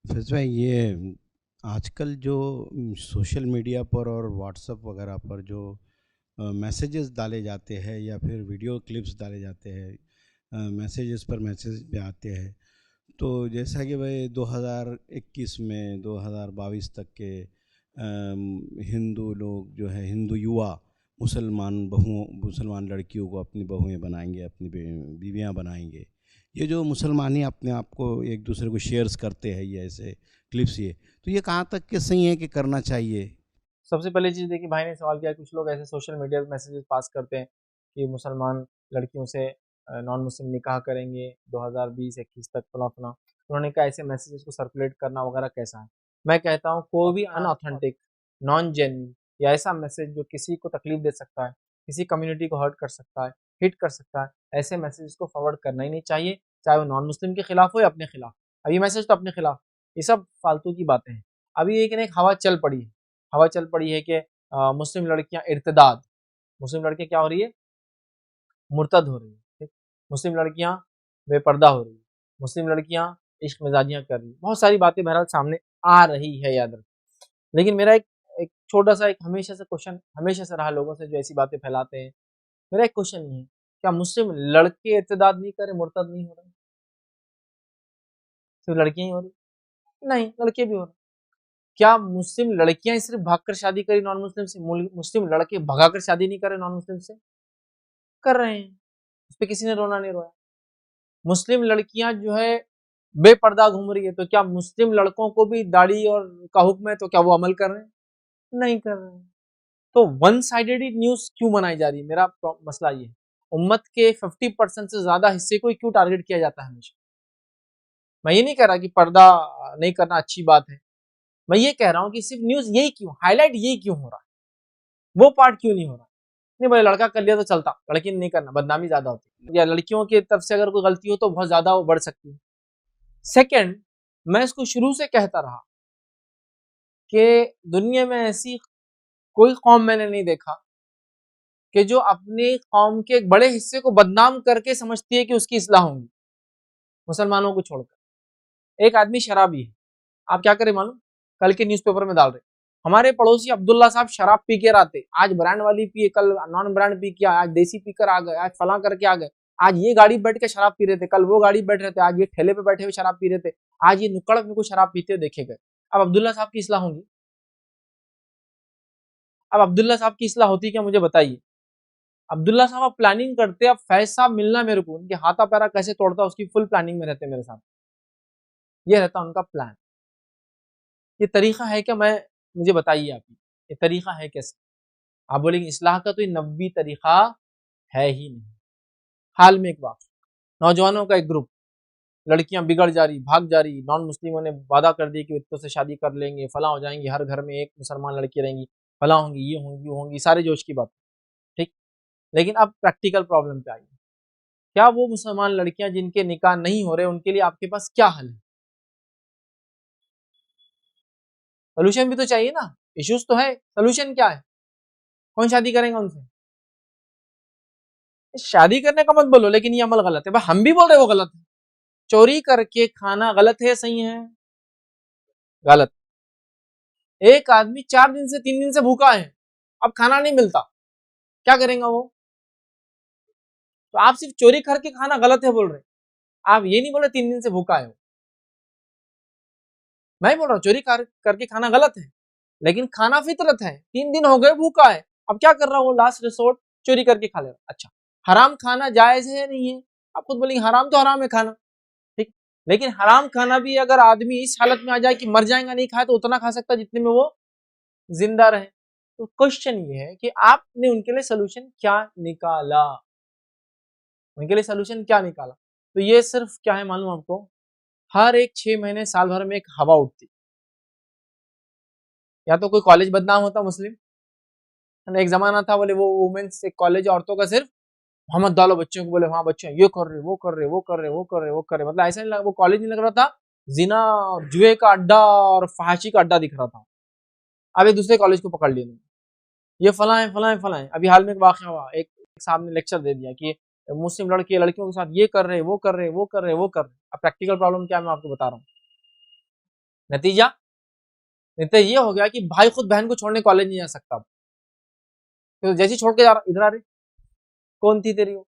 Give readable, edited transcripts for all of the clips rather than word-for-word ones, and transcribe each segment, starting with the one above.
फैज़ भाई, ये आजकल जो सोशल मीडिया पर और व्हाट्सएप वगैरह पर जो मैसेजेस डाले जाते हैं या फिर वीडियो क्लिप्स डाले जाते हैं, मैसेजेस पर मैसेज भी आते हैं। तो जैसा कि भाई 2021 में 2022 तक के हिंदू लोग जो है, हिंदू युवा मुसलमान लड़कियों को अपनी बहुएं बनाएंगे, अपनी बीवियां बनाएंगे। ये जो मुसलमान ही अपने आप को एक दूसरे को शेयर्स करते हैं, ये ऐसे क्लिप्स, ये तो ये कहाँ तक के सही है कि करना चाहिए? सबसे पहली चीज़ देखिए, भाई ने सवाल किया, कुछ लोग ऐसे सोशल मीडिया पे मैसेजेस पास करते हैं कि मुसलमान लड़कियों से नॉन मुस्लिम निकाह करेंगे 2020-21 तक फला फला। उन्होंने कहा ऐसे मैसेजेस को सर्कुलेट करना वगैरह कैसा है। मैं कहता हूँ कोई भी अनऑथेंटिक, नॉन जेन्युइन या ऐसा मैसेज जो किसी को तकलीफ दे सकता है, किसी कम्युनिटी को हर्ट कर सकता है, हिट कर सकता है, ऐसे मैसेजेस को फॉरवर्ड करना ही नहीं चाहिए, चाहे वो नॉन मुस्लिम के खिलाफ हो या अपने खिलाफ। अब ये मैसेज तो अपने खिलाफ, ये सब फालतू की बातें हैं। अभी एक न एक हवा चल पड़ी है कि मुस्लिम लड़कियां इर्तिदाद, मुस्लिम लड़कियां क्या हो रही है, मुर्तद हो रही है। ठीक, मुस्लिम लड़कियां बेपर्दा हो रही है, मुस्लिम लड़कियां इश्क मिजाजियां कर रही है, बहुत सारी बातें बहरहाल सामने आ रही है, याद रख। लेकिन मेरा एक छोटा सा, एक हमेशा से क्वेश्चन हमेशा से रहा लोगों से जो ऐसी बातें फैलाते हैं, मेरा एक क्वेश्चन ये है, क्या मुस्लिम लड़के इर्तिदाद नहीं करे, मुर्तद नहीं हो रहे, सिर्फ लड़कियां ही हो रही? नहीं, लड़के भी हो रहे। क्या मुस्लिम लड़कियां सिर्फ भागकर शादी करी नॉन मुस्लिम से, मुस्लिम लड़के भगाकर शादी नहीं करे नॉन मुस्लिम से? कर रहे हैं, उस पर किसी ने रोना नहीं रोया। मुस्लिम लड़कियां जो है बेपर्दा घूम रही है, तो क्या मुस्लिम लड़कों को भी दाढ़ी और का हुक्म है, तो क्या वो अमल कर रहे हैं? नहीं कर रहे हैं। तो वन साइडेड न्यूज क्यों बनाई जा रही है, मेरा मसला ये है। उम्मत के 50% से ज्यादा हिस्से को क्यों टारगेट किया जाता है हमेशा? मैं ये नहीं कह रहा कि पर्दा नहीं करना अच्छी बात है, मैं ये कह रहा हूं कि सिर्फ न्यूज यही क्यों हाईलाइट, यही क्यों हो रहा है, वो पार्ट क्यों नहीं हो रहा? नहीं भाई, लड़का कर लिया तो चलता, लड़की ने नहीं करना, बदनामी ज्यादा होती, या लड़कियों की तरफ से अगर कोई गलती हो तो बहुत ज्यादा वो बढ़ सकती है। सेकंड, मैं इसको शुरू से कहता रहा कि दुनिया में ऐसी कोई कौम मैंने नहीं देखा कि जो अपने कौम के एक बड़े हिस्से को बदनाम करके समझती है कि उसकी इस्लाह होगी, मुसलमानों को छोड़कर। एक आदमी शराबी है, आप क्या करें मालूम? कल के न्यूज़पेपर में डाल रहे, हमारे पड़ोसी अब्दुल्ला साहब शराब पी के आते, आज ब्रांड वाली पिए, कल नॉन ब्रांड पी के आए, आज देसी पीकर आ गए, आज फला करके आ गए, आज ये गाड़ी बैठ के शराब पी रहे थे, कल वो गाड़ी बैठ रहे थे, आज ये ठेले पे बैठे हुए शराब पी रहे थे, आज ये नुक्कड़ में कुछ शराब पीते देखे गए। अब अब्दुल्ला साहब की इस्लाह होंगी? अब अब्दुल्ला साहब की इस्लाह होती क्या, मुझे बताइए। अब्दुल्ला साहब अब प्लानिंग करते, अब फैज साहब मिलना मेरे को, उनके हाथा पैरा कैसे तोड़ता, उसकी फुल प्लानिंग में रहते मेरे साथ। ये रहता उनका प्लान। ये तरीका है क्या? मुझे बताइए आप, ये तरीका है कैसे? आप बोलेंगे इस्लाह का तो ये नबी तरीका है ही नहीं। हाल में एक बात, नौजवानों का एक ग्रुप, लड़कियां बिगड़ जा रही, भाग जा रही, नॉन मुस्लिमों ने वादा कर दिया कि इतनों से शादी कर लेंगे, फला हो जाएंगे, हर घर में एक मुसलमान लड़की रहेंगी, फला होंगी, ये होंगी, वो होंगी, सारे जोश की बात। ठीक, लेकिन अब प्रैक्टिकल प्रॉब्लम पे आई। क्या वो मुसलमान लड़कियां जिनके निकाह नहीं हो रहे, उनके लिए आपके पास क्या हल है? सोल्यूशन भी तो चाहिए ना, इश्यूज तो है, सोल्यूशन क्या है? कौन शादी करेंगे उनसे? शादी करने का मत बोलो, लेकिन ये अमल गलत है भाई, हम भी बोल रहे वो गलत है। चोरी करके खाना गलत है, सही है? गलत। एक आदमी 4 दिन से 3 दिन से भूखा है, अब खाना नहीं मिलता, क्या करेगा वो? तो आप सिर्फ चोरी करके खाना गलत है बोल रहे, आप ये नहीं बोल रहे 3 दिन से भूखा है। मैं बोल रहा हूँ चोरी करके खाना गलत है, लेकिन खाना फितरत है, 3 दिन हो गए भूखा है, अब क्या कर रहा हूँ, लास्ट रिसोर्ट चोरी करके खा ले रहा। अच्छा, हराम खाना जायज है नहीं है? आप खुद बोलेंगे हराम तो हराम है खाना, ठीक, लेकिन हराम खाना भी अगर आदमी इस हालत में आ जाए कि मर जाएगा नहीं खाए, तो उतना खा सकता है जितने में वो जिंदा रहे। तो क्वेश्चन ये है कि आपने उनके लिए सोल्यूशन क्या निकाला, उनके लिए सोल्यूशन क्या निकाला? तो ये सिर्फ क्या है मालूम आपको, हर एक 6 महीने साल भर में एक हवा उठती, या तो कोई कॉलेज बदनाम होता मुस्लिम, एक जमाना था बोले वो वुमेन्स एक कॉलेज औरतों का सिर्फ, मोहम्मद डालो बच्चों को, बोले हाँ बच्चे ये कर रहे, वो कर रहे, वो कर रहे, वो कर रहे, वो कर रहे, मतलब ऐसा नहीं लगा, वो कॉलेज नहीं लग रहा था, जिना और जुए का अड्डा और फहाशी का अड्डा दिख रहा था। अब एक दूसरे कॉलेज को पकड़ लिया, ये फला है, फला है, फला है। अभी हाल में एक वाकया हुआ, एक साहब ने लेक्चर दे दिया कि मुस्लिम लड़के लड़कियों के साथ ये कर रहे, वो कर रहे, वो कर रहे, वो कर रहे। अब प्रैक्टिकल प्रॉब्लम क्या है मैं आपको बता रहा हूँ। नतीजा नतीजा ये हो गया कि भाई खुद बहन को छोड़ने कॉलेज नहीं जा सकता, तो जैसे छोड़ के जा रहा इधर आ रही, कौन थी तेरी वो?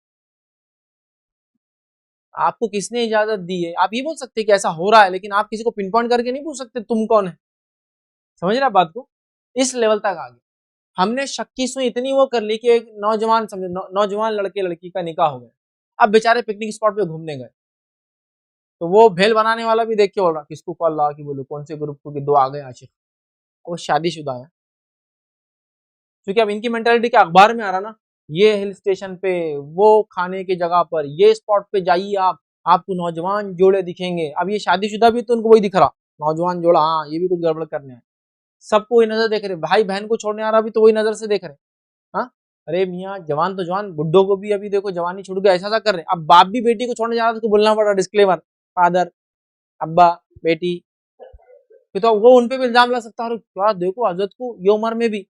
आपको किसने इजाजत दी है? आप ये बोल सकते हैं कि ऐसा हो रहा है, लेकिन आप किसी को पिन पॉइंट करके नहीं पूछ सकते तुम कौन है। समझ रहे बात को? इस लेवल तक आ गए हमने। शक की सुई इतनी वो कर ली कि एक नौजवान समझे नौजवान लड़के लड़की का निकाह हो गया। अब बेचारे पिकनिक स्पॉट पे घूमने गए, तो वो भेल बनाने वाला भी देख के बोल रहा किसको कॉल लगा कि बोलो कौन से ग्रुप को कि 2 आ गए आशिक, वो शादीशुदा है। क्योंकि अब इनकी मेंटालिटी के अखबार में आ रहा ना, ये हिल स्टेशन पे, वो खाने की जगह पर, ये स्पॉट पे जाइए आप, आपको नौजवान जोड़े दिखेंगे। अब ये शादीशुदा भी तो उनको वही दिख रहा, नौजवान जोड़ा, हाँ ये भी कुछ गड़बड़ करने आए। सबको वही नजर देख रहे, भाई बहन को छोड़ने आ रहा भी तो वही नजर से देख रहे। हाँ, अरे मियाँ जवान तो जवान, बुड्ढों को भी अभी देखो जवानी छूट गया, ऐसा कर रहे। अब बाप भी बेटी को छोड़ने जा रहा था तो बोलना पड़ा डिस्क्लेमर, फादर, अब्बा, बेटी। फिर तो वो उनपे भी इल्जाम लग सकता है, क्या देखो हजरत को ये उम्र में भी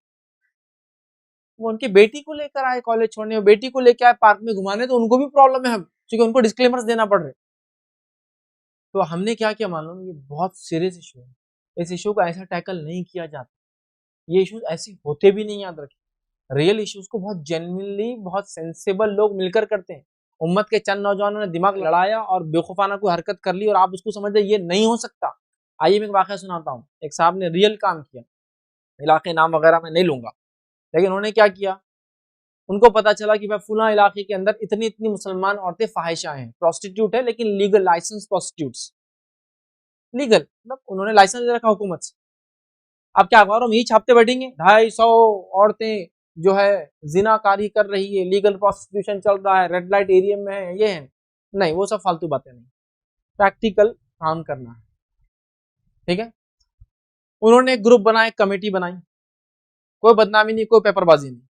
वो उनकी बेटी को लेकर आए कॉलेज छोड़ने, बेटी को लेकर आए पार्क में घुमाने, तो उनको भी प्रॉब्लम है हम, क्योंकि उनको डिस्क्लेमर्स देना पड़ रहे। तो हमने क्या किया मालूम, ये बहुत सीरियस इशू है, इस इशू को ऐसा टैकल नहीं किया जाता। ये इश्यूज ऐसे होते भी नहीं, याद रखिए। रियल इश्यूज को बहुत जेन्युइनली, बहुत सेंसेबल लोग मिलकर करते हैं। उम्मत के चंद नौजवानों ने दिमाग लड़ाया और बेवकूफाना कोई हरकत कर ली और आप उसको समझ ये नहीं हो सकता। आइए मैं एक वाकया सुनाता हूँ। एक साहब ने रियल काम किया, इलाके नाम वगैरह मैं नहीं लूंगा, लेकिन उन्होंने क्या किया, उनको पता चला कि भाई फुला इलाके के अंदर इतनी इतनी मुसलमान औरतें फाहिशा हैं, प्रोस्टिट्यूट है लेकिन लीगल लाइसेंस प्रोस्टिट्यूट्स, लीगल मतलब उन्होंने लाइसेंस दे रखा हुकूमत से। अब क्या अखबारों में ही छापते बैठेंगे 250 औरतें जो है जिनाकारी कर रही है, लीगल प्रोस्टिट्यूशन चल रहा है, रेड लाइट एरिया में है, ये है। नहीं, वो सब फालतू बातें नहीं, प्रैक्टिकल काम करना है। ठीक है, उन्होंने एक ग्रुप बनाया, कमेटी बनाई, कोई बदनामी नहीं, कोई पेपरबाजी नहीं।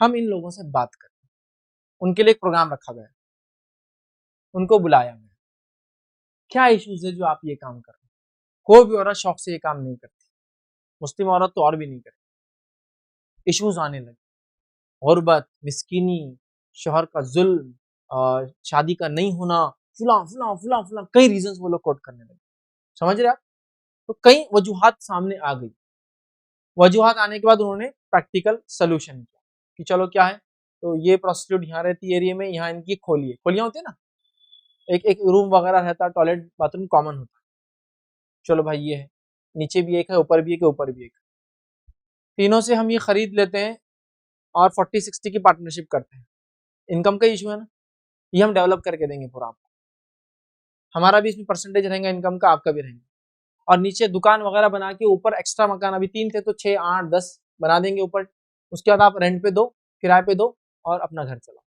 हम इन लोगों से बात करें, उनके लिए एक प्रोग्राम रखा गया, उनको बुलाया गया, क्या इश्यूज है जो आप ये काम कर रहे हैं। कोई भी औरत शौक से ये काम नहीं करती, मुस्लिम औरत तो और भी नहीं करती। इश्यूज आने लगे, गुर्बत, मिस्कीनी, शोहर का जुल्म, शादी का नहीं होना, फुला फुला फुला फुला, कई रीजंस वो लोग कोट करने लगे। समझ रहे आप? तो कई वजूहात सामने आ गई। वजूहात आने के बाद उन्होंने प्रैक्टिकल सोल्यूशन किया कि चलो क्या है, तो ये प्रोस्टिट्यूट यहाँ रहती एरिया में, यहाँ इनकी खोलिए, खोलियां होती है ना, एक एक रूम वगैरह रहता है, टॉयलेट बाथरूम कॉमन होता है। चलो भाई ये है, नीचे भी एक है, ऊपर भी एक है, ऊपर भी एक है, तीनों से हम ये खरीद लेते हैं और 40-60 की पार्टनरशिप करते हैं। इनकम का इशू है ना, ये हम डेवलप करके देंगे पूरा आपको, हमारा भी इसमें परसेंटेज रहेगा इनकम का, आपका भी रहेगा। और नीचे दुकान वगैरह बना के ऊपर एक्स्ट्रा मकान, अभी 3 थे तो 6, 8, 10 बना देंगे ऊपर। उसके बाद आप रेंट पे दो, किराए पे दो और अपना घर चलाओ।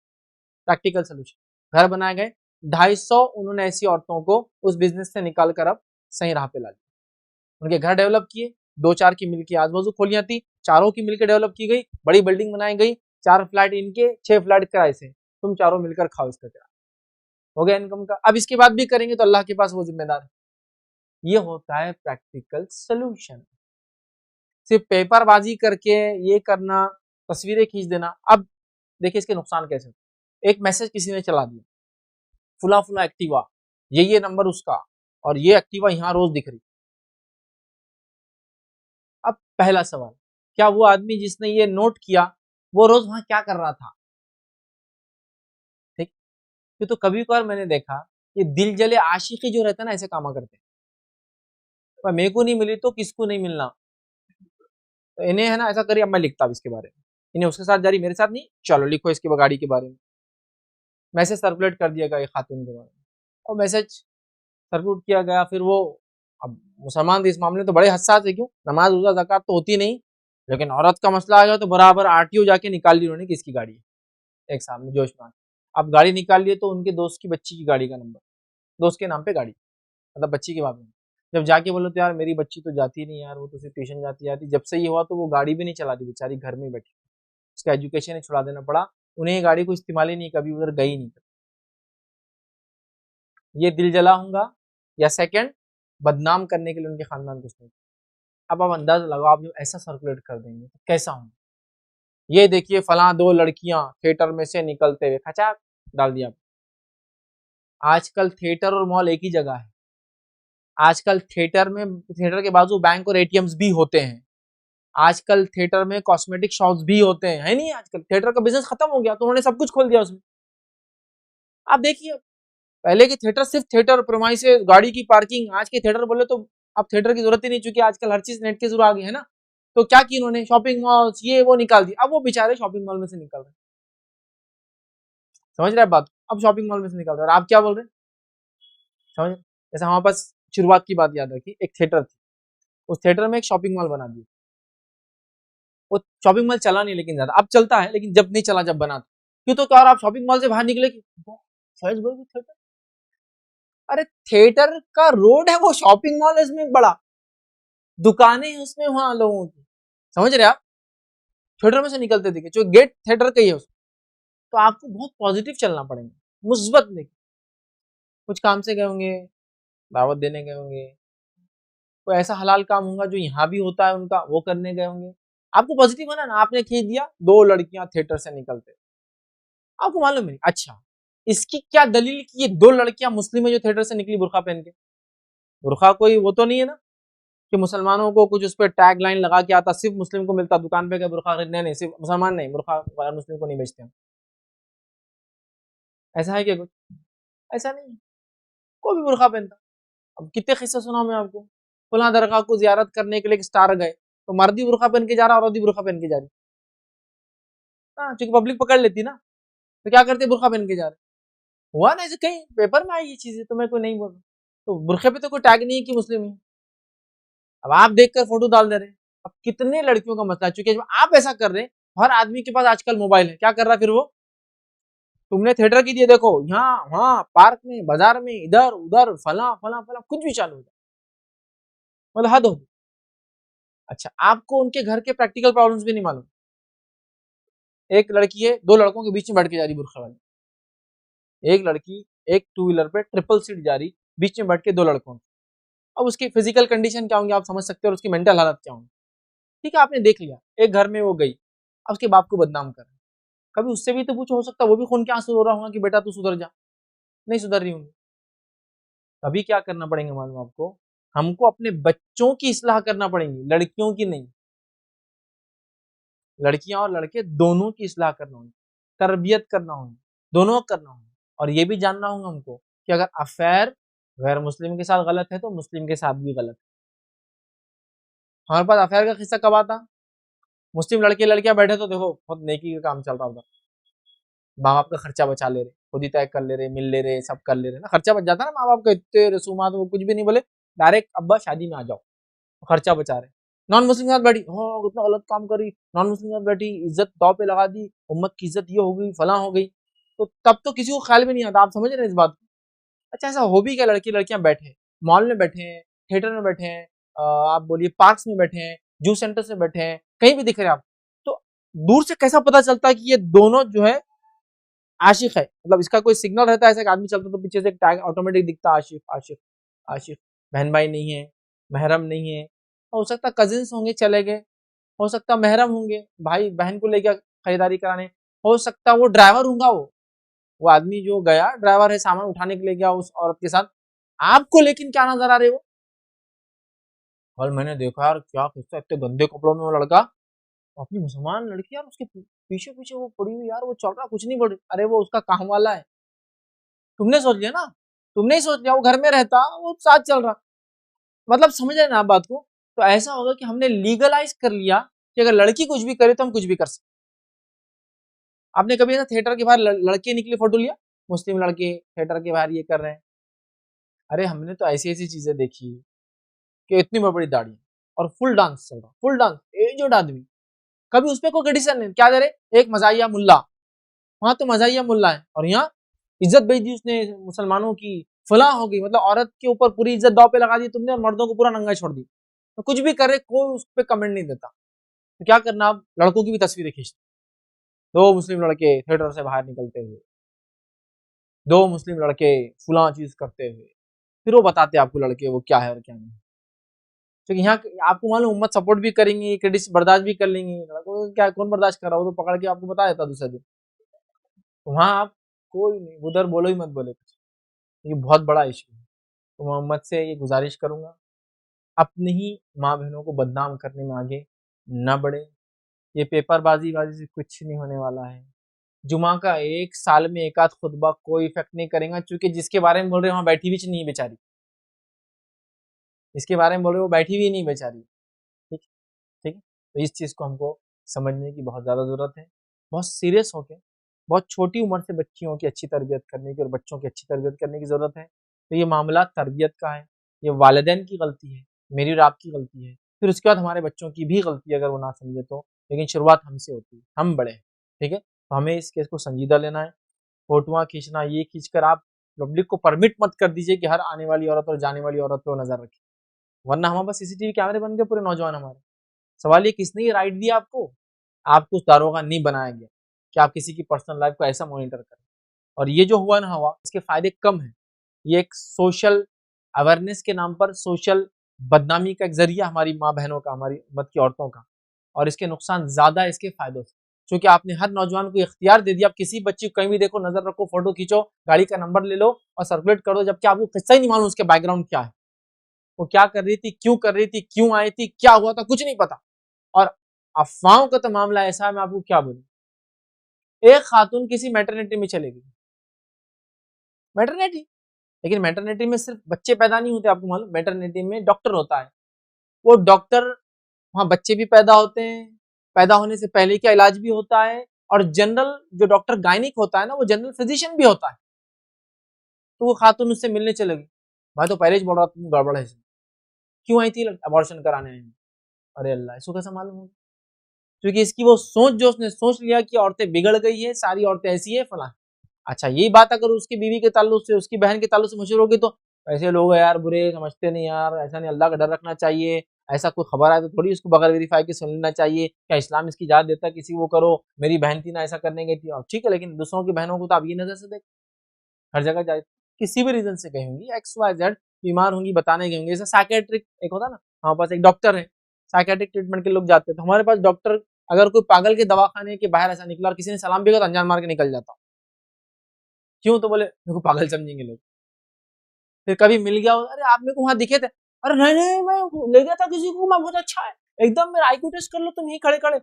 Practical solution. घर बनाए गए, 250 उन्होंने ऐसी औरतों को उस बिजनेस से निकाल कर अब सही राह पे ला दिया। उनके घर डेवलप किए, 2-4 की मिलके आजू बाजू खोलियां थी, चारों की मिलकर डेवलप की गई, बड़ी बिल्डिंग बनाई गई, 4 फ्लैट इनके, 6 फ्लैट किराए से, तुम चारों मिलकर खाओ इसका किराया, हो गया इनकम का। अब इसके बाद भी करेंगे तो अल्लाह के पास वो जिम्मेदार है। ये होता है प्रैक्टिकल सोल्यूशन। सिर्फ पेपरबाजी करके ये करना, तस्वीरें खींच देना। अब देखिए इसके नुकसान कैसे। एक मैसेज किसी ने चला दिया, फुला फुला एक्टिवा, ये नंबर उसका, और ये एक्टिवा यहाँ रोज दिख रही। अब पहला सवाल, क्या वो आदमी जिसने ये नोट किया वो रोज वहां क्या कर रहा था? ठीक, ये तो कभी कभार मैंने देखा, ये दिल जले आशिकी जो रहता है ना, ऐसे कामा करते हैं, मेरे को नहीं मिली तो किसको नहीं मिलना, तो इन्हें है ना ऐसा करिए। अब मैं लिखता हूँ इसके बारे में, इन्हें उसके साथ जारी, मेरे साथ नहीं, चलो लिखो इसकी गाड़ी के बारे में। मैसेज सर्कुलेट कर दिया गया खातून के बारे में, और मैसेज सर्कुलेट किया गया। फिर वो, अब मुसलमान इस मामले में तो बड़े हसास है, क्यों, नमाज रोजा ज़कात तो होती नहीं, लेकिन औरत का मसला आ गया तो बराबर आरटीओ जाके निकाल ली उन्होंने किसकी गाड़ी है, एक सामने जोश में। अब गाड़ी निकाल लिए तो उनके दोस्त की बच्ची की गाड़ी का नंबर, दोस्त के नाम पे गाड़ी, मतलब बच्ची के बाप में। जब जाके बोलो तो यार मेरी बच्ची तो जाती नहीं यार, वो तो सिर्फ ट्यूशन जाती जाती, जब से ये हुआ तो वो गाड़ी भी नहीं चलाती बेचारी, घर में बैठी, उसका एजुकेशन ही छुड़ा देना पड़ा, उन्हें ये गाड़ी को इस्तेमाल ही नहीं, कभी उधर गई नहीं। ये दिल जला होगा, या सेकंड बदनाम करने के लिए उनके खानदान को नहीं। अब आप अंदाजा लगाओ, आप जो ऐसा सर्कुलेट कर देंगे तो कैसा होगा। ये देखिए फला 2 लड़कियां थिएटर में से निकलते हुए, खचाक डाल दिया। आजकल थिएटर और मॉल एक ही जगह है, आजकल थिएटर के बाजू बैंक और एटीएम्स भी होते हैं। आजकल थिएटर में कॉस्मेटिक शॉप्स भी होते हैं, है नहीं? आजकल थिएटर का बिजनेस खत्म हो गया तो उन्होंने सब कुछ खोल दिया उसमें। आप देखिए, पहले के थिएटर सिर्फ थिएटर, प्रोमाइसेस, गाड़ी की पार्किंग। आज के थिएटर बोले तो अब थिएटर की जरूरत ही नहीं, चूंकि आजकल हर चीज नेट के थ्रू आ गई है ना। तो क्या की उन्होंने, शॉपिंग मॉल्स ये वो निकाल दी। अब वो बेचारे शॉपिंग मॉल में से निकल रहे, समझ रहे हैं बात? अब शॉपिंग मॉल में से निकल रहे और आप क्या बोल रहे हैं? समझ? जैसे हमारे पास शुरुआत की बात याद रखी, एक थिएटर थी, उस थिएटर में एक शॉपिंग मॉल बना दिया। वो शॉपिंग मॉल चला नहीं लेकिन ज्यादा, अब चलता है लेकिन जब नहीं चला जब बना था। क्यों? तो क्या और आप शॉपिंग मॉल से बाहर निकले कि थिएटर, अरे थिएटर का रोड है, वो शॉपिंग मॉल है इसमें बड़ा, दुकानें हैं उसमें वहां लोगों की, समझ रहे आप? थिएटर में से निकलते दिखे, जो गेट थिएटर का ही है उसमें। तो आपको बहुत पॉजिटिव चलना पड़ेगा, मुस्बत लेके। कुछ काम से गए होंगे, दावत देने गए होंगे, कोई ऐसा हलाल काम होगा जो यहाँ भी होता है उनका, वो करने गए होंगे। आपको पॉजिटिव है ना, आपने खींच दिया, दो लड़कियां थिएटर से निकलते, आपको मालूम है? अच्छा, इसकी क्या दलील कि ये दो लड़कियां मुस्लिम है जो थिएटर से निकली बुरखा पहन के? बुरखा कोई वो तो नहीं है ना कि मुसलमानों को कुछ उस पर टैग लाइन लगा के आता, सिर्फ मुस्लिम को मिलता, दुकान पे गए बुरखा खरीदने, नहीं सिर्फ मुसलमान नहीं, बुरखा गैर मुस्लिम को नहीं बेचते हम। ऐसा है क्या कुछ? ऐसा नहीं है, कोई भी बुरखा पहनता। अब कितने किस्से सुना मैं आपको, फला दरगाह को जियारत करने के लिए एक स्टार गए, तो मर्दी बुरखा पहन के जा रहा, औरत भी बुरखा पहन के जा रही। हाँ, क्योंकि पब्लिक पकड़ लेती ना, तो क्या करते, बुरखा पहन के जा रहे। हुआ ना, ऐसे कहीं पेपर में आई ये चीजें, तो मैं कोई नहीं बोल रहा। तो बुरखे पे तो कोई टैग नहीं है कि मुस्लिम है। अब आप देखकर फोटो डाल दे रहे हैं। अब कितने लड़कियों का मसला है, चूंकि जब आप ऐसा कर रहे हैं, हर आदमी के पास आजकल मोबाइल है, क्या कर रहा है फिर वो? तुमने थिएटर की दिए, देखो यहाँ वहां पार्क में, बाजार में, इधर उधर, फला फला फला, कुछ भी चालू हो जाए, मतलब हद होगी। अच्छा, आपको उनके घर के प्रैक्टिकल प्रॉब्लम्स भी नहीं मालूम। एक लड़की है, दो लड़कों के बीच में बैठ के जा रही बुरखा वाली, एक लड़की एक टू व्हीलर पे ट्रिपल सीट जा रही, बीच में बैठ के दो लड़कों। अब उसकी फिजिकल कंडीशन क्या होंगी आप समझ सकते हो, और उसकी मेंटल हालत क्या होंगी। ठीक है, आपने देख लिया, एक घर में वो गई, अब उसके बाप को बदनाम कर रहे। कभी उससे भी तो कुछ हो सकता है, वो भी खून के आंसू रो रहा होगा कि बेटा तू सुधर जा, नहीं सुधर रही होंगी। अभी क्या करना पड़ेगा मालूम आपको? हमको अपने बच्चों की इस्लाह करना पड़ेगी, लड़कियों की नहीं। लड़कियां और लड़के दोनों की इस्लाह करना होगी, तरबियत करना होगी, दोनों करना होगा। और ये भी जानना होगा हमको कि अगर अफेयर गैर मुस्लिम के साथ गलत है तो मुस्लिम के साथ भी गलत है। हमारे पास अफेयर का किस्सा कब आता? मुस्लिम लड़के लड़कियां बैठे तो देखो बहुत नेकी का काम चल रहा होता, माँ बाप का खर्चा बचा ले रहे, खुद ही तय कर ले रहे, मिल ले रहे, सब कर ले रहे ना, खर्चा बच जाता है ना माँ बाप का, इतने रसूमात, वो कुछ भी नहीं बोले, डायरेक्ट अब्बा शादी में आ जाओ, खर्चा बचा रहे। नॉन मुस्लिम के साथ बैठी, हो कितना गलत काम करी, नॉन मुस्लिम के साथ बैठी, इज्जत दाव पे लगा दी, उम्मत की इज्जत ये हो गई, फला हो गई। तो तब तो किसी को ख्याल भी नहीं आता, आप समझ रहे हैं इस बात को? अच्छा, ऐसा हो भी क्या, लड़की लड़कियां बैठे मॉल में बैठे हैं, थिएटर में बैठे हैं, आप बोलिए पार्क्स में बैठे हैं, जूस सेंटर से बैठे हैं, कहीं भी दिख रहे हैं आप, तो दूर से कैसा पता चलता है कि ये दोनों जो है आशिक है? मतलब इसका कोई सिग्नल रहता है, ऐसा एक आदमी चलता तो पीछे से एक टैग ऑटोमेटिक दिखता, आशिक आशिक आशिक। बहन भाई नहीं है, महरम नहीं है, हो सकता कजिन्स होंगे चले गए, हो सकता महरम होंगे, भाई बहन को लेकर खरीदारी कराने, हो सकता वो ड्राइवर होगा, वो आदमी जो गया ड्राइवर है, सामान उठाने के लिए गया उस औरत के साथ। आपको लेकिन क्या नजर आ रहे हो? कल मैंने देखा यार, क्या किस्सा, इतने गंदे कपड़ों में वो लड़का, अपनी मुसलमान लड़की यार उसके पीछे पीछे वो पड़ी हुई यार, वो चल रहा कुछ नहीं पड़ी, अरे वो उसका काम वाला है। तुमने सोच लिया ना, तुमने ही सोच लिया, वो घर में रहता, वो साथ चल रहा। मतलब समझ रहे ना आप बात को? तो ऐसा होगा कि हमने लीगलाइज कर लिया कि अगर लड़की कुछ भी करे तो हम कुछ भी कर सकते। आपने कभी ऐसा थिएटर के बाहर लड़के निकले फोटो लिया, मुस्लिम लड़के थिएटर के बाहर ये कर रहे हैं? अरे हमने तो ऐसी ऐसी चीजें देखी कि इतनी बड़ी बड़ी दाढ़ी और फुल डांस चल रहा, फुल डांस, एजड आदमी, कभी उस पर कोई क्रिटिसिजम नहीं, क्या दे रहे, एक मजाहिया मुल्ला, वहां तो मजाहिया मुल्ला है, और यहाँ इज्जत बेच दी उसने मुसलमानों की, फला हो गई, मतलब औरत के ऊपर पूरी इज्जत दाव पे लगा दी तुमने, और मर्दों को पूरा नंगा छोड़ दी। तो कुछ भी करे कोई उस पर कमेंट नहीं देता। तो क्या करना, आप लड़कों की भी तस्वीरें खींचते, दो मुस्लिम लड़के थिएटर से बाहर निकलते हुए, दो मुस्लिम लड़के फुला चीज करते हुए, फिर वो बताते आपको लड़के वो क्या है और क्या नहीं। क्योंकि यहाँ आपको मालूम, उम्मत सपोर्ट भी करेंगी, क्रिटिस बर्दाश्त भी कर लेंगी, लड़कों को क्या कौन बर्दाश्त कर रहा हो, तो पकड़ के आपको बता देता दूसरे दिन। तो वहां आप कोई नहीं, उधर बोलो ही मत बोले कुछ, ये बहुत बड़ा इशू है। तो मोहम्मद से ये गुजारिश करूंगा, अपनी ही माँ बहनों को बदनाम करने में आगे न बढ़े। ये पेपरबाजी बाजी से कुछ नहीं होने वाला है। जुमा का एक साल में एक आध खुतबा कोई इफेक्ट नहीं करेगा, क्योंकि जिसके बारे में बोल रहे हो वहां बैठी भी नहीं बेचारी, जिसके बारे में बोल रहे हो बैठी भी नहीं बेचारी। ठीक ठीक है, तो इस चीज को हमको समझने की बहुत ज्यादा जरूरत है। बहुत सीरियस होके, बहुत छोटी उम्र से बच्चियों की अच्छी तरबियत करने की और बच्चों की अच्छी तरबियत करने की जरूरत है। तो ये मामला तरबियत का है, ये वालिदैन की गलती है, मेरी और आपकी गलती है, फिर उसके बाद हमारे बच्चों की भी गलती है अगर वो ना समझे तो, लेकिन शुरुआत हमसे होती है, हम बड़े हैं। ठीक है, तो हमें इस केस को संजीदा लेना है। फोटोआं खींचना, ये खींचकर आप पब्लिक को परमिट मत कर दीजिए कि हर आने वाली औरत और जाने वाली औरत पर नजर रखे, वरना हमारे पास सीसीटीवी कैमरे बन गए पूरे नौजवान हमारे। सवाल ये किसने ये राइट दिया आपको? आपको उस दारोगा नहीं बनाया गया कि आप किसी की पर्सनल लाइफ को ऐसा मॉनिटर करें। और ये जो हुआ ना हुआ, इसके फायदे कम हैं। ये एक सोशल अवेयरनेस के नाम पर सोशल बदनामी का एक जरिया हमारी माँ बहनों का, हमारी उम्मत की औरतों का, और इसके नुकसान ज्यादा है इसके फायदों से। क्योंकि आपने हर नौजवान को इख्तियार दे दिया, आप किसी बच्ची को कहीं भी देखो, नजर रखो, फोटो खींचो, गाड़ी का नंबर ले लो और सर्कुलेट कर दो, जबकि आपको किस्सा ही नहीं मालूम उसके बैकग्राउंड क्या है, वो क्या कर रही थी, क्यों कर रही थी, क्यों आई थी, क्या हुआ था, कुछ नहीं पता। और अफवाहों का तो मामला ऐसा है, मैं आपको क्या बोलूं। एक खातून किसी मैटरनिटी में चले गई, मैटरनिटी, लेकिन मैटरनिटी में सिर्फ बच्चे पैदा नहीं होते, आपको मालूम, मैटरनिटी में डॉक्टर होता है। वो डॉक्टर, वहां बच्चे भी पैदा होते हैं, पैदा होने से पहले का इलाज भी होता है, और जनरल जो डॉक्टर गायनिक होता है ना, वो जनरल फिजिशियन भी होता है। तो वो खातून उससे मिलने चले गई, मैं तो पहले ही बोल रहा था तुम गड़बड़ है, क्यों आई थी, अबॉर्शन कराने आई। अरे अल्लाह, इसको कैसा मालूम होगा? क्योंकि इसकी वो सोच, जो उसने सोच लिया कि औरतें बिगड़ गई है, सारी औरतें ऐसी है फला। अच्छा, यही बात अगर उसकी बीवी के ताल्लुक से, उसकी बहन के ताल्लुक से मशहूर होगी, तो ऐसे लोग यार बुरे समझते नहीं यार, ऐसा नहीं, अल्लाह का डर रखना चाहिए, ऐसा कोई खबर आए तो थोड़ी उसको बगैर वेरीफाई के सुन लेना चाहिए, क्या इस्लाम इसकी इजाजत देता है किसी वो करो, मेरी बहन थी ना ऐसा करने गई थी। और ठीक है, लेकिन दूसरों की बहनों को तो आप ये नजर से देख, हर जगह जाए, किसी भी रीजन से गई होंगी, एक्स वाई जेड, बीमार होंगी, बताने गई होंगी। जैसे साइकेट्रिक एक होता है ना, हमारे पास एक डॉक्टर है, साइकेट्रिक ट्रीटमेंट के लोग जाते हैं, तो हमारे पास डॉक्टर, अगर कोई पागल के दवाखाने के बाहर ऐसा निकला और किसी ने सलाम भी किया तो अनजान मार के निकल जाता। क्यों? तो बोले मेरे को पागल समझेंगे लोग। फिर कभी मिल गया, अरे आप मेरे को वहां दिखे थे, अरे नहीं नहीं, मैं ले गया था किसी को, मैं बहुत अच्छा है, एकदम मेरा आईक्यू टेस्ट कर लो तुम, यही खड़े खड़े,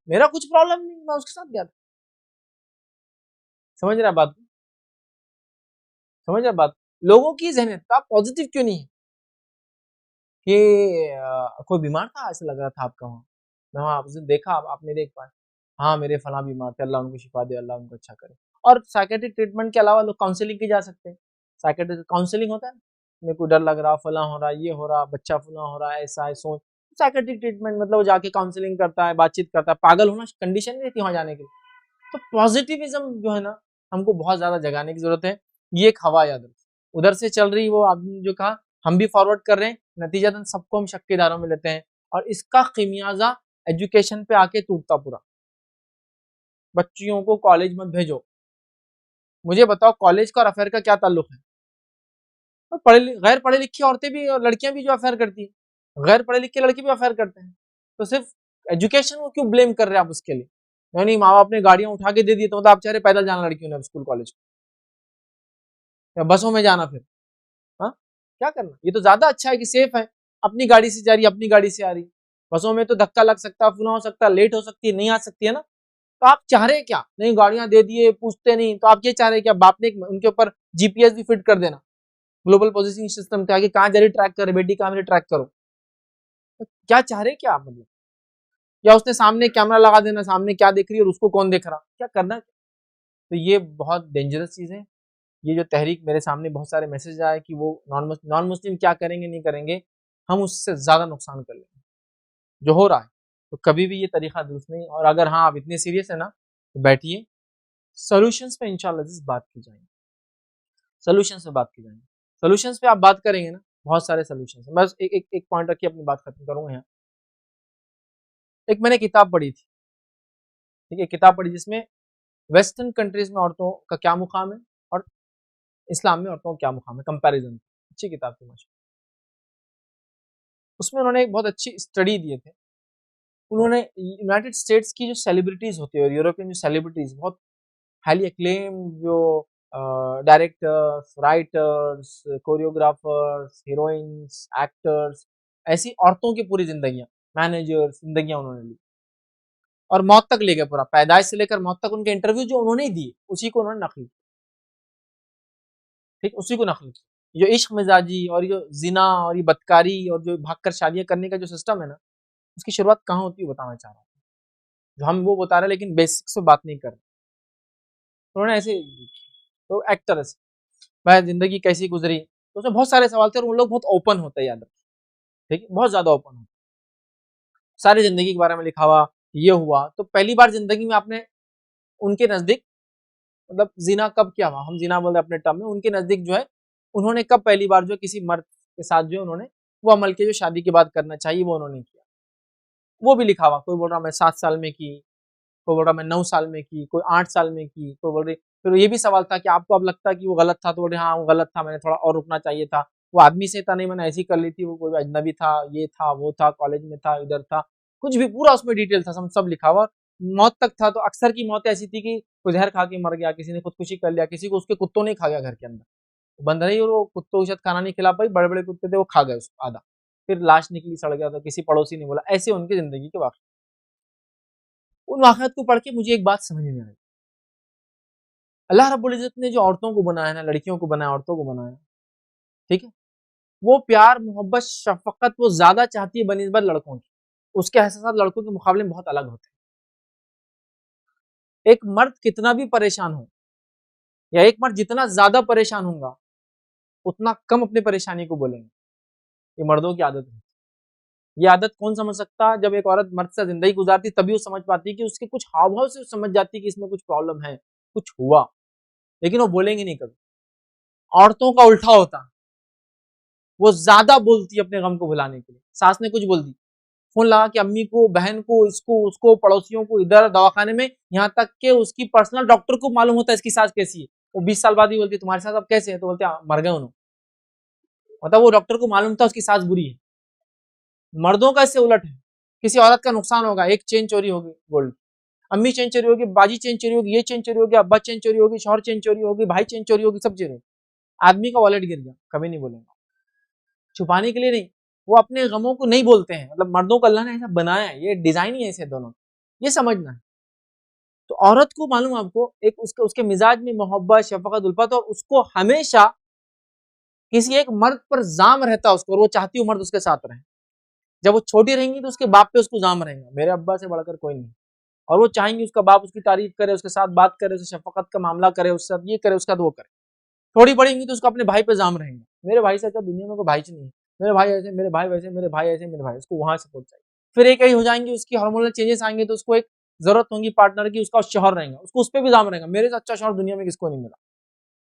मेरा कुछ प्रॉब्लम नहीं, मैं उसके साथ गया था। समझ रहा बात, समझ रहा बात। लोगों की जहनीत आप पॉजिटिव क्यों नहीं है कि कोई बीमार था, ऐसा लग रहा था आपका वहाँ, मैं वहाँ आपने देखा, आप नहीं देख पाए, हाँ मेरे फला बीमार थे, अल्लाह उनको शिफा दे, अल्लाह उनको अच्छा करे। और साइकेट्रिक ट्रीटमेंट के अलावा लोग काउंसलिंग की जा सकते हैं। साइकेट्रिक काउंसलिंग होता है, मेरे को डर लग रहा, फला हो रहा, ये हो रहा, बच्चा फला हो रहा है, ऐसा है सोच। साइकेट्रिक ट्रीटमेंट मतलब वो जाके काउंसलिंग करता है, बातचीत करता है, पागल होना कंडीशन नहीं रहती वहां जाने के लिए। तो पॉजिटिविज्म जो है ना, हमको बहुत ज्यादा जगाने की जरूरत है। ये एक हवा याद रखो, उधर से चल रही, वो आपने जो कहा, हम भी फॉरवर्ड कर रहे हैं, नतीजतन सबको हम शक के दायरों में लेते हैं, और इसका खमियाजा एजुकेशन पे आके टूटता पूरा। बच्चियों को कॉलेज मत भेजो। मुझे बताओ कॉलेज का और अफेयर का क्या ताल्लुक है? और गैर पढ़े लिखी औरतें भी और लड़कियां भी जो अफेयर करती है, गैर पढ़े लिखे लड़के भी अफेयर करते हैं, तो सिर्फ एजुकेशन को क्यों ब्लेम कर रहे हैं आप उसके लिए? नहीं, माँ बाप ने गाड़ियां उठा के दे दी, तो मतलब आप चाह रहे पैदल जाना लड़कियों ने स्कूल कॉलेज, या बसों में जाना फिर? हाँ, क्या करना? ये तो ज्यादा अच्छा है कि सेफ है, अपनी गाड़ी से जा रही, अपनी गाड़ी से आ रही। बसों में तो धक्का लग सकता है, फुना हो सकता है, लेट हो सकती है, नहीं आ सकती है ना। तो आप चाह रहे क्या? नहीं, गाड़ियां दे दिए, पूछते नहीं, तो आप ये चाह रहे क्या? बाप ने उनके ऊपर जीपीएस भी फिट कर देना, ग्लोबल पोजिशनिंग सिस्टम, ताकि कहाँ जा रही ट्रैक करे, बेटी कहाँ मेरी ट्रैक करो। तो क्या चाह रहे क्या आप, मतलब? या उसने सामने कैमरा लगा देना, सामने क्या देख रही है और उसको कौन देख रहा, क्या करना? तो ये बहुत डेंजरस चीज है। ये जो तहरीक, मेरे सामने बहुत सारे मैसेज आए कि वो नॉन मुस्लिम क्या करेंगे नहीं करेंगे, हम उससे ज्यादा नुकसान कर लेंगे जो हो रहा है। तो कभी भी ये तरीका दुरुस्त नहीं। और अगर हाँ आप इतने सीरियस है ना, तो बैठिए, सोल्यूशंस पे इंशाल्लाह इस बात की जाएंगे, सोल्यूशंस पे बात की जाएंगे। सोल्यूशंस पे आप बात करेंगे ना, बहुत सारे सोल्यूशंस है। बस एक पॉइंट रखिए, अपनी बात खत्म करूंगा यहाँ। एक मैंने किताब पढ़ी थी, ठीक है, किताब पढ़ी जिसमें वेस्टर्न कंट्रीज में औरतों का क्या मुकाम है और इस्लाम में औरतों का क्या मुकाम है, कंपैरिजन। अच्छी किताब थी माशा। उसमें उन्होंने एक बहुत अच्छी स्टडी दिए थे। उन्होंने यूनाइटेड स्टेट्स की जो सेलिब्रिटीज होती है और यूरोपियन जो सेलिब्रिटीज, बहुत हाईली एक्लेम जो directors, writers, choreographers, heroines, actors, ऐसी औरतों की पूरी जिंदगियां, मैनेजर्स, जिंदगियां उन्होंने ली और मौत तक ले गए। पूरा पैदाइश से लेकर मौत तक उनके इंटरव्यू जो उन्होंने ही दिए उसी को उन्होंने नकल, ठीक, उसी को नकल किया। जो इश्क मिजाजी और ये जिना और ये बदकारी और जो भागकर शादियां करने का जो सिस्टम है ना, उसकी शुरुआत कहाँ होती है बताना चाह रहा हूँ। जो हम वो बता रहे हैं लेकिन बेसिक से बात नहीं कर रहे। उन्होंने ऐसे, तो एक्टर्स भाई जिंदगी कैसी गुजरी, तो उसमें बहुत सारे सवाल थे और उन लोग बहुत ओपन होते हैं, याद रखिए, ठीक है, बहुत ज्यादा ओपन होते, सारी जिंदगी के बारे में लिखा हुआ, ये हुआ। तो पहली बार जिंदगी में आपने उनके नजदीक, मतलब जीना कब क्या हुआ, हम जीना बोलते अपने टर्म में, उनके नजदीक जो है उन्होंने कब पहली बार जो किसी मर्द के साथ जो उन्होंने वो अमल किया जो शादी के बाद करना चाहिए वो उन्होंने किया, वो भी लिखा हुआ। कोई बोल रहा मैं 7 साल में की, कोई बोल रहा मैं 9 साल में की, कोई 8 साल में की, कोई बोल रही। फिर ये भी सवाल था कि आपको अब लगता है कि वो गलत था, तो बोले हाँ वो गलत था, मैंने थोड़ा और रुकना चाहिए था, वो आदमी से था नहीं मैंने ऐसी कर ली थी, वो कोई अजनबी था, ये था वो था, कॉलेज में था, इधर था, कुछ भी पूरा उसमें डिटेल था, सब लिखा हुआ। मौत तक था, तो अक्सर की मौत ऐसी थी कि कोई जहर खा के मर गया, किसी ने खुदकुशी कर लिया, किसी को उसके कुत्तों ने खा गया घर के अंदर, बंद रही और वो कुत्तों के साथ खाना नहीं खिला पाई, बड़े बड़े कुत्ते थे वो खा गए उसको आधा, फिर लाश निकली सड़ गया था, किसी पड़ोसी ने बोला, ऐसे उनकी जिंदगी के वाक़। उन वाक़यात को पढ़ के मुझे एक बात समझ में आई, अल्लाह रब्बुल इज़्ज़त ने जो औरतों को बनाया ना, लड़कियों को बनाया, औरतों को बनाया, ठीक है? वो प्यार, मोहब्बत, शफ़क़त वो ज़्यादा चाहती है बनिस्बत लड़कों की। उसके एहसासात लड़कों के मुकाबले में बहुत अलग होते हैं। एक मर्द कितना भी परेशान हो या एक मर्द जितना ज़्यादा परेशान होगा, उतना कम अपनी परेशानी को बोलेंगे। ये मर्दों की आदत है। ये आदत कौन समझ सकता है? जब एक औरत मर्द से ज़िंदगी गुज़ारती तभी वो समझ पाती है कि उसके कुछ हाव-भाव से समझ जाती है कि इसमें कुछ प्रॉब्लम है, कुछ हुआ, लेकिन वो बोलेंगे नहीं कभी। औरतों का उल्टा होता, वो ज़्यादा बोलती है अपने गम को भुलाने के लिए। सास ने कुछ बोल दी, फ़ोन लगा के अम्मी को, बहन को, इसको, उसको, पड़ोसियों को, इधर दवाखाने में, यहाँ तक कि उसकी पर्सनल डॉक्टर को मालूम होता है इसकी सास कैसी है। वो 20 साल बाद ही बोलती है तुम्हारे सास अब कैसे है? तो बोलते हैं मर गए उन्होंने। मतलब वो डॉक्टर को मालूम था उसकी सास बुरी है। मर्दों का इससे उलट है। किसी औरत का नुकसान होगा, एक चेन चोरी होगी गोल्ड, अम्मी चेन चोरी होगी, बाजी चेन चोरी होगी, ये चेन चोरी होगी, अब्बा चेन चोरी होगी, शौहर चेन चोरी होगी, भाई चेन चोरी होगी, सब चोरी होगी। आदमी का वॉलेट गिर गया, कभी नहीं बोलेंगे, छुपाने के लिए नहीं, वो अपने गमों को नहीं बोलते हैं। मतलब मर्दों को अल्लाह ने ऐसा बनाया है, ये डिजाइन ही है ऐसे दोनों, ये समझना है। तो औरत को मालूम आपको एक उसके मिजाज में मोहब्बत, शफकत, उल्फत, और उसको हमेशा किसी एक मर्द पर जाम रहता है उसको, और वो चाहती है मर्द उसके साथ रहे। जब वो छोटी रहेंगी तो उसके बाप पे उसको जाम रहेगा, मेरे अब्बा से बढ़कर कोई नहीं, और वो चाहेंगी उसका बाप उसकी तारीफ करे, उसके साथ बात करे, उससे शफकत का मामला करे, उसके साथ ये करे, उसका वो करे। थोड़ी बड़ी होंगी तो उसको अपने भाई पे जाम रहेंगे, मेरे भाई से अच्छा दुनिया में कोई भाई नहीं है, मेरे भाई ऐसे, मेरे भाई वैसे, मेरे भाई ऐसे, मेरे भाई, उसको वहां सपोर्ट चाहिए। फिर एक ही हो जाएंगी, उसकी हार्मोनल चेंजेस आएंगे तो उसको एक जरूरत होगी पार्टनर की, उसका शौहर रहेगा, उसको उस पर भी जाम रहेगा, मेरे से अच्छा शौहर दुनिया में किसको नहीं मिला,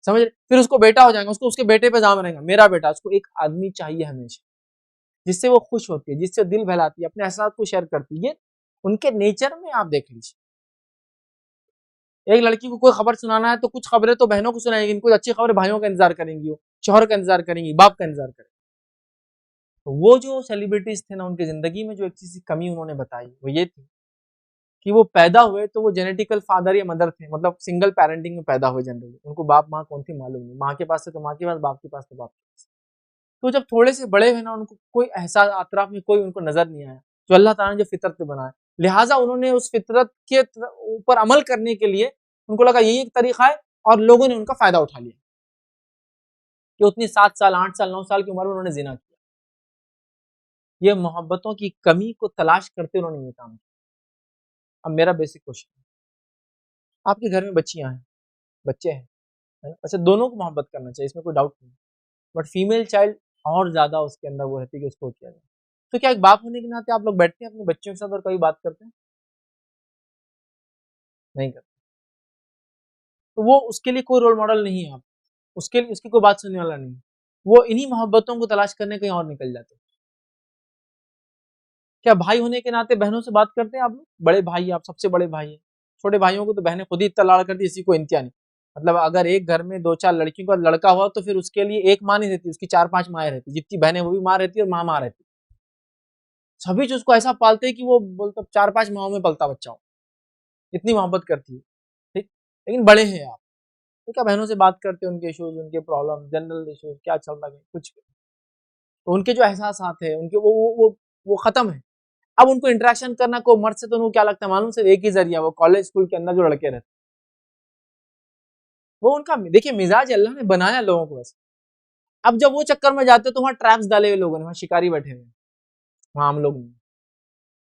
समझ रहे? फिर उसको बेटा हो जाएगा, उसको उसके बेटे पे जाम रहेगा, मेरा बेटा। उसको एक आदमी चाहिए हमेशा जिससे वो खुश होती है, जिससे दिल बहलाती है, अपने एहसास को शेयर करती है। ये उनके नेचर में आप देख लीजिए। एक लड़की को कोई खबर सुनाना है तो कुछ खबरें तो बहनों को सुनाएगी, कुछ अच्छी खबरें भाइयों का इंतजार करेंगी, वो शौहर का इंतजार करेंगी, बाप का इंतजार करेंगी। तो वो जो सेलिब्रिटीज थे ना, उनकी जिंदगी में जो एक चीज की कमी उन्होंने बताई वो ये थी कि वो पैदा हुए तो वो जेनेटिकल फादर या मदर थे, मतलब सिंगल पेरेंटिंग में पैदा हुए जनरली, उनको बाप माँ कौन थी मालूम नहीं, माँ के पास से तो माँ के पास, बाप के पास तो बाप के पास। तो जब थोड़े से बड़े हुए ना, उनको कोई एहसास अतराफ में कोई उनको नजर नहीं आया जो अल्लाह ताला ने जो फितरत पे बनाया, लिहाजा उन्होंने उस फितरत के ऊपर अमल करने के लिए उनको लगा यही एक तरीका है, और लोगों ने उनका फायदा उठा लिया कि उतनी 7 साल, 8 साल, 9 साल की उम्र में उन्होंने जिना किया। ये मोहब्बतों की कमी को तलाश करते उन्होंने ये काम किया। अब मेरा बेसिक क्वेश्चन है, आपके घर में बच्चियां हैं, बच्चे हैं, है ना? अच्छा, दोनों को मोहब्बत करना चाहिए, इसमें कोई डाउट नहीं, बट फीमेल चाइल्ड और ज्यादा उसके अंदर वो रहती है कि उसको किया जाए। तो क्या एक बाप होने के नाते आप लोग बैठते हैं अपने बच्चों के साथ और कभी बात करते हैं? नहीं करते। तो वो उसके लिए कोई रोल मॉडल नहीं है, आप उसके लिए उसकी कोई बात सुनने वाला नहीं, वो इन्हीं मोहब्बतों को तलाश करने कहीं और निकल जाते हैं। क्या भाई होने के नाते बहनों से बात करते हैं आप लोग? बड़े भाई, आप सबसे बड़े भाई हैं, छोटे भाइयों को तो बहनें खुद ही इतना लाड़ करती है, इसी को इंतहा नहीं। मतलब अगर एक घर में 2-4 लड़कियों का लड़का हुआ तो फिर उसके लिए एक माँ नहीं रहती, उसकी 4-5 माएँ रहती, जितनी बहनें वो भी माँ रहती है और माँ रहती है। सभी जो उसको ऐसा पालते हैं कि वो बोलते 4-5 माओं में पलता बच्चा हो, इतनी मोहब्बत करती है, ठीक। लेकिन बड़े हैं आप, तो क्या बहनों से बात करते हैं, उनके इश्यूज, उनके प्रॉब्लम, जनरल इश्यूज, क्या चल रहा है कुछ, तो उनके जो एहसास हैं उनके वो खत्म है। अब उनको इंटरेक्शन करना को मर्द से तो उनको क्या लगता है मालूम, सिर्फ एक ही जरिया, वो कॉलेज स्कूल के अंदर जो लड़के रहते, वो उनका देखिए मिजाज अल्लाह ने बनाया लोगों को वैसे। अब जब वो चक्कर में जाते तो वहां ट्रैप्स डाले हुए लोगों ने, वहां शिकारी बैठे हुए, वहां हम लोग नहीं,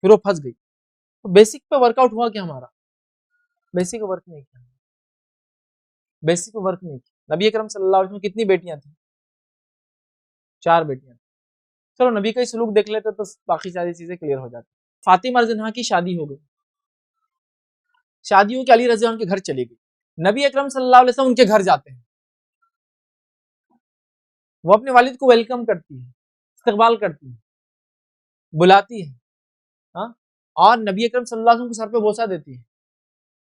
फिर वो फंस गई। तो बेसिक पे वर्कआउट हुआ क्या हमारा? बेसिक वर्क नहीं किया, बेसिक वर्क नहीं किया। नबी अकरम सल्लल्लाहु अलैहि वसल्लम कितनी बेटियां थी? 4 बेटियां। चलो नबी का ही सलूक देख लेते तो बाकी सारी चीजें क्लियर हो जाती। फातिमा रज़ियल्लाहु की शादी हो गई, शादी हो के अली रज़ियल्लाहु के घर चली गई। नबी अकरम सल्लल्लाहु अलैहि वसल्लम उनके घर जाते हैं, वो अपने वालिद को वेलकम करती है, इस्तकबाल करती है, बुलाती है, हाँ, और नबी अकरम सल्लल्लाहु अलैहि वसल्लम को सर पे बोसा देती है,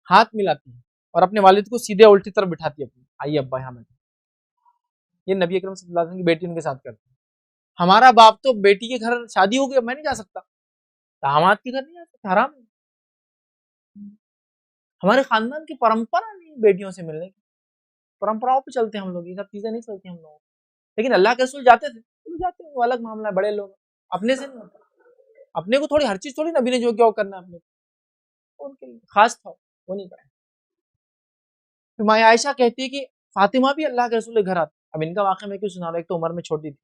हाथ मिलाती है, और अपने वालिद को सीधे उल्टी तरफ बिठाती है अपनी, आइए अब्बा यहाँ बैठे। ये नबी अकरम सल्लल्लाहु अलैहि वसल्लम की बेटी उनके साथ करती है। हमारा बाप तो बेटी के घर शादी हो गई, मैं नहीं जा सकता, दामाद के घर नहीं जा सकता, हराम है। हमारे खानदान की परंपरा नहीं बेटियों से मिलने की, परंपराओं पे चलते हैं हम लोग, ये सब चीजें नहीं चलती हम लोग। लेकिन अल्लाह के रसूल जाते थे, तो जाते हैं, वो अलग मामला है, बड़े लोग अपने से नहीं होता। अपने को थोड़ी हर चीज थोड़ी नबी ने जो क्या करना है अपने को, उनके लिए खास था वो नहीं करा। फिर माँ आयशा कहती है कि फातिमा भी अल्लाह के रसूल के घर आती। अब इनका वाक़या मैं क्यों सुना रहा हूं, एक तो उम्र में छोटी थी,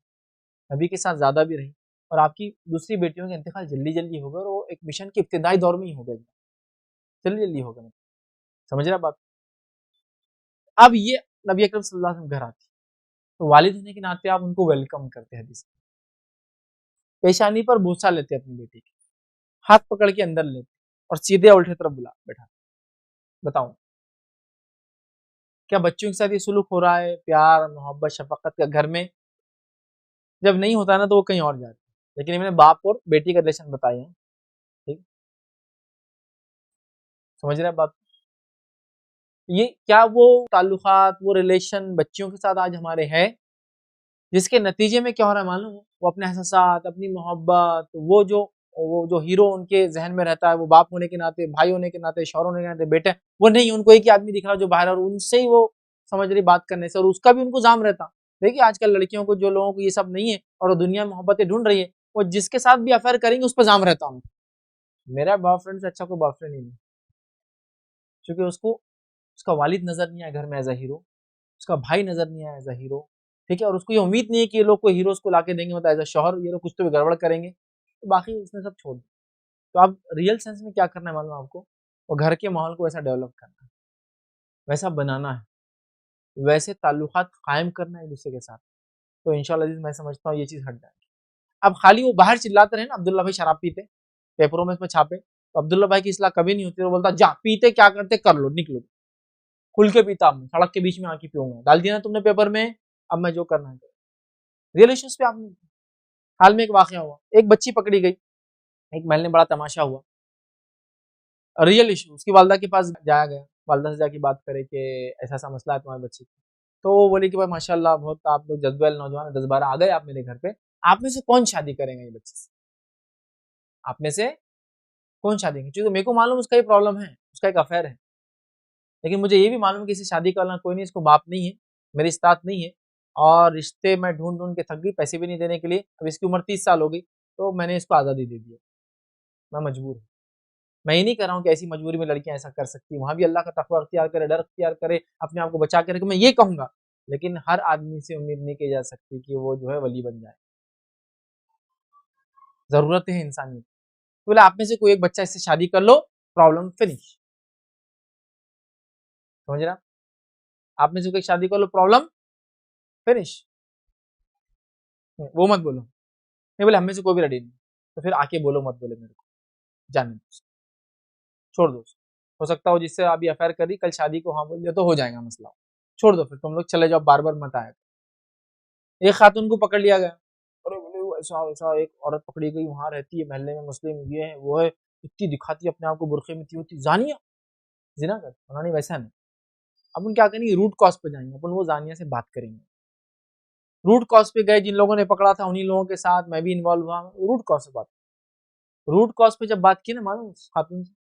नबी के साथ ज्यादा भी रही, और आपकी दूसरी बेटियों का इंतकाल जल्दी जल्दी हो गया, और वो एक मिशन के इब्तिदाई दौर में ही हो गया, जल्दी जल्दी हो गया, समझ रहा बात। अब ये नबी अकरम सल्लल्लाहु अलैहि वसल्लम घर आती, तो वालिद होने के नाते आप उनको वेलकम करते हैं, हदीस पेशानी पर भूसा लेते अपनी बेटी के, हाथ पकड़ के अंदर लेते और सीधे उल्टे तरफ बुला बैठा। बताओ क्या बच्चों के साथ ये सुलूक हो रहा है, प्यार मोहब्बत शफकत का घर में? जब नहीं होता ना तो वो कहीं और जाते हैं। लेकिन मैंने बाप और बेटी का रिलेशन बताए हैं, ठीक, समझ रहे हैं बात। ये क्या वो ताल्लुकात, वो रिलेशन बच्चियों के साथ आज हमारे हैं, जिसके नतीजे में क्या हो रहा है मालूम? वो अपने एहसास, अपनी मोहब्बत, वो जो हीरो उनके जहन में रहता है, वो बाप होने के नाते, भाई होने के नाते, शौहर होने के नाते, बेटे, वो नहीं, उनको एक ही आदमी दिख रहा है जो बाहर, और उनसे ही वो समझ रही बात करने से, और उसका भी उनको जाम रहता। देखिए आजकल लड़कियों को, जो लोगों को ये सब नहीं है और वो दुनिया में मोहब्बतें ढूंढ रही है, वो जिसके साथ भी अफेयर करेंगे उस पर जाम रहता उनको। मेरा बॉयफ्रेंड से अच्छा कोई बॉयफ्रेंड ही नहीं, क्योंकि उसको उसका वालिद नजर नहीं आया घर में एज अ हीरो, उसका भाई नजर नहीं आया एज अ हीरो, ठीक है, और उसको ये उम्मीद नहीं है कि ये लोग कोई हीरोज को लाके देंगे, मतलब एज अ शौहर ये लोग कुछ तो भी गड़बड़ करेंगे, तो बाकी उसने सब छोड़ दिया। तो आप रियल सेंस में क्या करना है मालूम आपको? और घर के माहौल को वैसा डेवलप करना है, वैसा बनाना है, वैसे ताल्लुकात कायम करना है एक दूसरे के साथ, तो इंशाल्लाह मैं समझता हूँ ये चीज़ हट जाएगी। अब खाली वो बाहर चिल्लाते रहे ना, अब्दुल्ला भाई शराब पीते, पेपरों में इसमें छापे, तो अब्दुल्ला भाई की इस्लाह कभी नहीं होती, वो बोलता जा पीते क्या करते कर लो, निकलो, खुल के पीता, अब मैं सड़क के बीच में आके पीऊंगा, डाल दिया ना तुमने पेपर में, अब मैं जो करना है। रियल इश्यूज पे आपने, हाल में एक वाकया हुआ, एक बच्ची पकड़ी गई, एक महल में बड़ा तमाशा हुआ, रियल इशू, उसकी वालदा के पास जाया गया, वालदा से जाके बात करे कि ऐसा ऐसा मसला है तुम्हारे बच्चे का। तो वो बोली कि भाई माशाल्लाह बहुत आप लोग जज्बेल नौजवान, 10-12 आ गए आप मेरे घर पे, आप में से कौन शादी करेंगे ये बच्चे से, आप में से कौन शादी करेंगे? क्योंकि मेरे को मालूम उसका ही प्रॉब्लम है, उसका एक अफेयर है, लेकिन मुझे ये भी मालूम है कि इसे शादी करना कोई नहीं, इसको बाप नहीं है, मेरी इस्तात नहीं है, और रिश्ते मैं ढूंढ ढूंढ के थक गई, पैसे भी नहीं देने के लिए, अब इसकी उम्र 30 साल हो गई, तो मैंने इसको आज़ादी दे दी, मैं मजबूर हूँ। मैं ये नहीं कह रहा हूँ कि ऐसी मजबूरी में लड़कियां ऐसा कर सकती, वहां भी अल्लाह का तकवा अख्तियार करे, डर अख्तियार करे, अपने आप को बचा के रखे, मैं ये कहूंगा। लेकिन हर आदमी से उम्मीद नहीं की जा सकती कि वो जो है वली बन जाए, जरूरत है इंसानियत। तो बोले आप में से कोई एक बच्चा इससे शादी कर लो, प्रॉब्लम फिनिश, समझ रहा? आप में से कोई शादी कर लो, प्रॉब्लम फिनिश, वो मत बोलो, नहीं बोले हम में से कोई भी रेडी नहीं, तो फिर आके बोलो मत बोले मेरे को, जाने दो, छोड़ दो, हो सकता हो जिससे अभी अफेयर करी कल शादी को हाँ बोल दिया तो हो जाएगा मसला, छोड़ दो, फिर तुम लोग चले जाओ, बार बार मत आया। एक खातून को पकड़ लिया गया, अरे बोले वो ऐसा ऐसा, एक औरत पकड़ी गई, वहां रहती है मोहल्ले में, मुस्लिम, ये है वो है, इतनी दिखाती है अपने आप को, बुरखे में थी होती, जानिया जिना कर, उन्होंने वैसा नहीं। अपन क्या करेंगे, रूट कॉज पे जाएंगे, अपन वो जानिया से बात करेंगे, रूट कॉज पे गए, जिन लोगों ने पकड़ा था उन्हीं लोगों के साथ मैं भी इन्वॉल्व हुआ, रूट कॉज से बात, रूट कॉज पे जब बात की ना मालूम खातून से,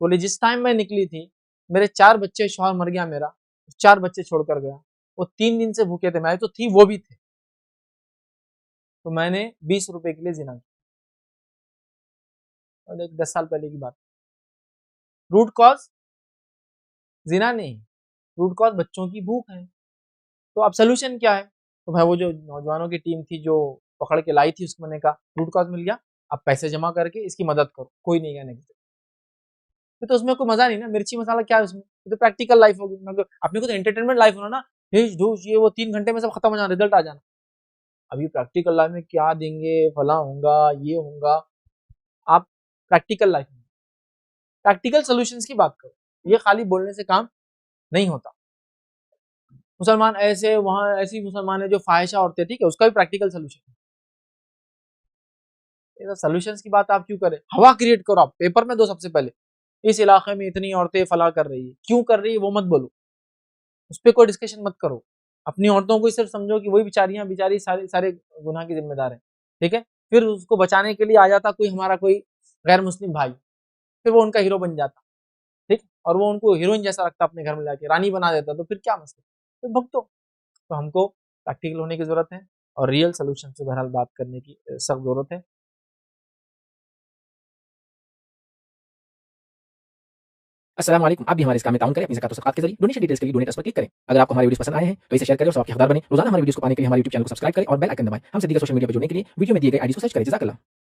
बोले जिस टाइम मैं निकली थी मेरे 4 बच्चे, शौहर मर गया मेरा, 4 बच्चे छोड़कर गया। वो 3 दिन से भूखे थे, मैं तो थी, वो भी थे। तो मैंने 20 रुपए के लिए जिना किया, और एक 10 साल पहले की बात। रूट कॉज जिना नहीं, रूट कॉज बच्चों की भूख है। तो अब सोल्यूशन क्या है? तो भाई वो जो नौजवानों की टीम थी जो पकड़ के लाई थी, उसको मैंने कहा रूट कॉज मिल गया, अब पैसे जमा करके इसकी मदद करो। कोई नहीं गया नेक्स्ट डे। तो उसमें कोई मजा नहीं ना, मिर्ची मसाला क्या है उसमें, तो प्रैक्टिकल लाइफ होगी। मतलब अपने को तो एंटरटेनमेंट लाइफ होना ना, ढूस ढूस ये वो 3 घंटे में सब खत्म हो जाना, रिजल्ट आ जाना। अभी प्रैक्टिकल लाइफ में क्या देंगे, फला होगा, ये होगा। आप प्रैक्टिकल लाइफ में प्रैक्टिकल सोल्यूशंस की बात करो, ये खाली बोलने से काम नहीं होता। मुसलमान ऐसे, वहां ऐसी मुसलमान है जो फाहिशा औरतें, ठीक है, उसका भी प्रैक्टिकल सोल्यूशन है। सोल्यूशंस की बात आप क्यों करें? हवा क्रिएट करो, आप पेपर में दो सबसे पहले, इस इलाके में इतनी औरतें फला कर रही है, क्यों कर रही है वो मत बोलो, उस पर कोई डिस्कशन मत करो। अपनी औरतों को सिर्फ समझो कि वही बेचारी सारे सारे गुनाह की जिम्मेदार है, ठीक है। फिर उसको बचाने के लिए आ जाता कोई हमारा कोई गैर मुस्लिम भाई, फिर वो उनका हीरो बन जाता, ठीक, और वो उनको हीरोइन जैसा रखता, अपने घर में लाके रानी बना देता, तो फिर क्या मसला, तो भुगतो। तो हमको प्रैक्टिकल होने की जरूरत है, और रियल सोल्यूशन से बहरहाल बात करने की सख्त जरूरत है। अस्सलाम वालेकुम। आप भी हमारे इस काम में ताउन करें अपनी ज़कात और सदक़ात के ज़रिए। डोनेशन डिटेल्स के लिए डोनेट पर क्लिक करें। अगर आपको हमारे वीडियोस पसंद आए हैं तो इसे शेयर करें और सबके हकदार बनें। रोजाना हमारे वीडियोस को पाने के लिए हमारे यूट्यूब चैनल को सब्सक्राइब करें और बेल आइकन दबाएं। हमसे दीगर सोशल मीडिया पर जुड़ने के लिए वीडियो में दिए गए आईडी को सर्च करें। जज़ाकल्लाह।